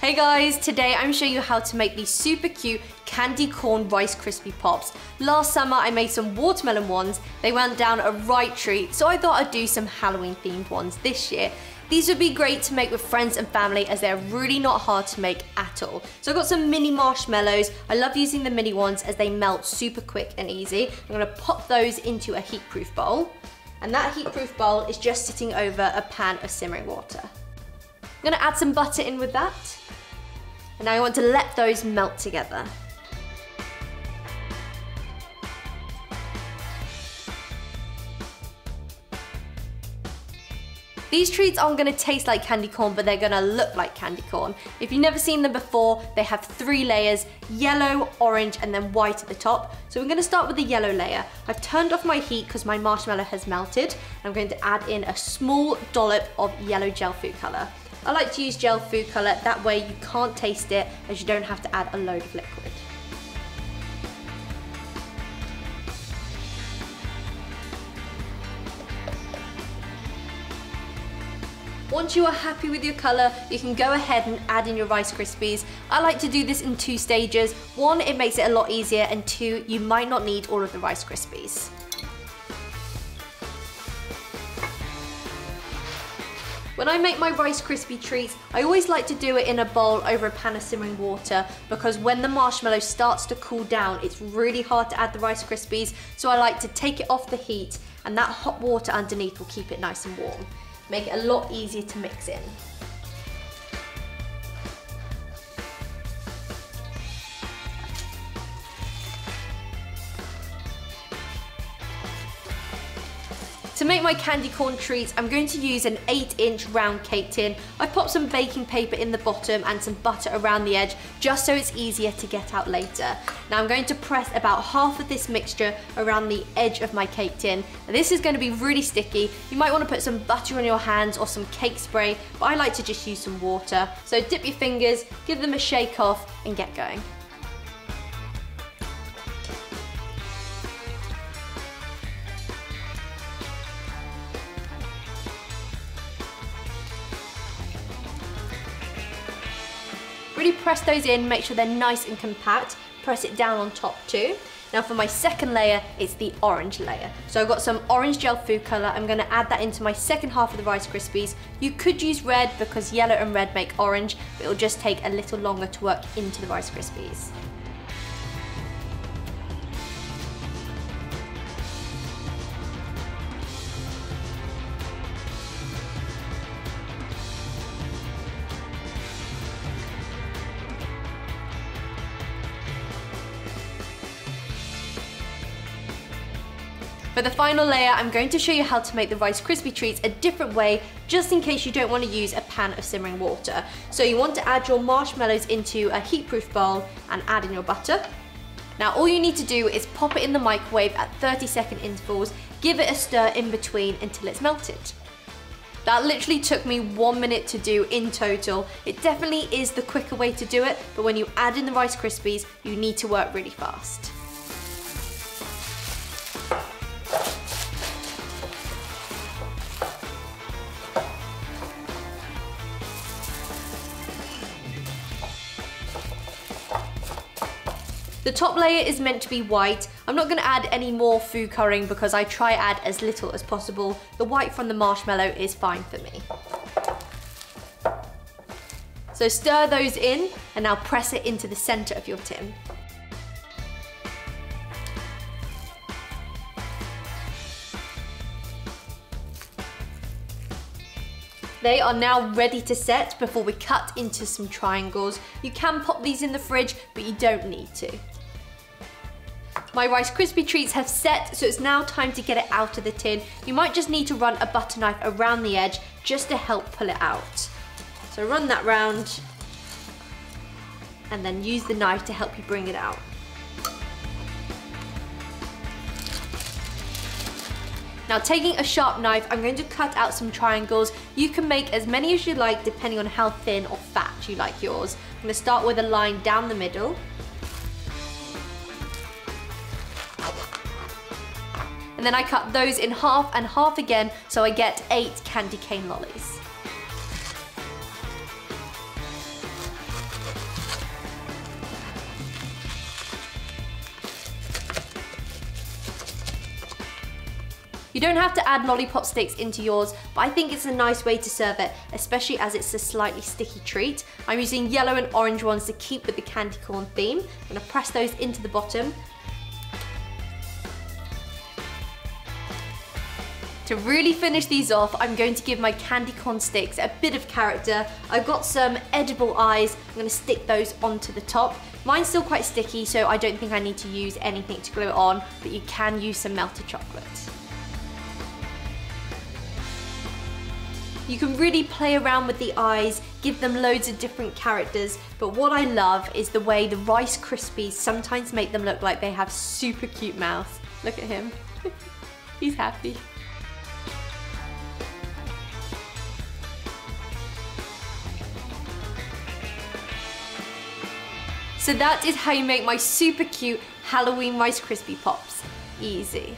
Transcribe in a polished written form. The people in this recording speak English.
Hey guys, today I'm showing you how to make these super cute candy corn Rice Krispie Pops. Last summer I made some watermelon ones. They went down a right treat, so I thought I'd do some Halloween themed ones this year. These would be great to make with friends and family as they're really not hard to make at all. So I've got some mini marshmallows. I love using the mini ones as they melt super quick and easy. I'm gonna pop those into a heat-proof bowl. And that heat-proof bowl is just sitting over a pan of simmering water. I'm gonna add some butter in with that. And now I want to let those melt together. These treats aren't gonna taste like candy corn, but they're gonna look like candy corn. If you've never seen them before, they have 3 layers, yellow, orange, and then white at the top. So we're gonna start with the yellow layer. I've turned off my heat because my marshmallow has melted. I'm going to add in a small dollop of yellow gel food color. I like to use gel food color, that way you can't taste it as you don't have to add a load of liquid. Once you are happy with your color, you can go ahead and add in your Rice Krispies. I like to do this in 2 stages. 1, it makes it a lot easier, and 2, you might not need all of the Rice Krispies. When I make my Rice Krispie treats, I always like to do it in a bowl over a pan of simmering water because when the marshmallow starts to cool down, it's really hard to add the Rice Krispies, so I like to take it off the heat and that hot water underneath will keep it nice and warm. Make it a lot easier to mix in. To make my candy corn treats, I'm going to use an 8-inch round cake tin. I've popped some baking paper in the bottom and some butter around the edge, just so it's easier to get out later. Now I'm going to press about half of this mixture around the edge of my cake tin. Now this is going to be really sticky. You might want to put some butter on your hands or some cake spray, but I like to just use some water. So dip your fingers, give them a shake off, and get going. Really press those in, make sure they're nice and compact. Press it down on top too. Now for my second layer, it's the orange layer. So I've got some orange gel food color. I'm gonna add that into my second half of the Rice Krispies. You could use red because yellow and red make orange, but it'll just take a little longer to work into the Rice Krispies. For the final layer, I'm going to show you how to make the Rice Krispie treats a different way, just in case you don't want to use a pan of simmering water. So you want to add your marshmallows into a heat-proof bowl and add in your butter. Now all you need to do is pop it in the microwave at 30-second intervals, give it a stir in between until it's melted. That literally took me 1 minute to do in total. It definitely is the quicker way to do it, but when you add in the Rice Krispies, you need to work really fast. The top layer is meant to be white. I'm not gonna add any more food coloring because I try add as little as possible. The white from the marshmallow is fine for me. So stir those in and now press it into the center of your tin. They are now ready to set before we cut into some triangles. You can pop these in the fridge, but you don't need to. My Rice Krispie treats have set, so it's now time to get it out of the tin. You might just need to run a butter knife around the edge just to help pull it out. So run that round and then use the knife to help you bring it out. Now taking a sharp knife, I'm going to cut out some triangles. You can make as many as you like depending on how thin or fat you like yours. I'm going to start with a line down the middle. And then I cut those in half and half again, so I get 8 candy cane lollies. You don't have to add lollipop sticks into yours, but I think it's a nice way to serve it, especially as it's a slightly sticky treat. I'm using yellow and orange ones to keep with the candy corn theme. I'm gonna press those into the bottom. To really finish these off, I'm going to give my candy corn sticks a bit of character. I've got some edible eyes. I'm gonna stick those onto the top. Mine's still quite sticky, so I don't think I need to use anything to glue it on, but you can use some melted chocolate. You can really play around with the eyes, give them loads of different characters, but what I love is the way the Rice Krispies sometimes make them look like they have super cute mouths. Look at him. He's happy. So that is how you make my super cute Halloween Rice Krispie Pops. Easy.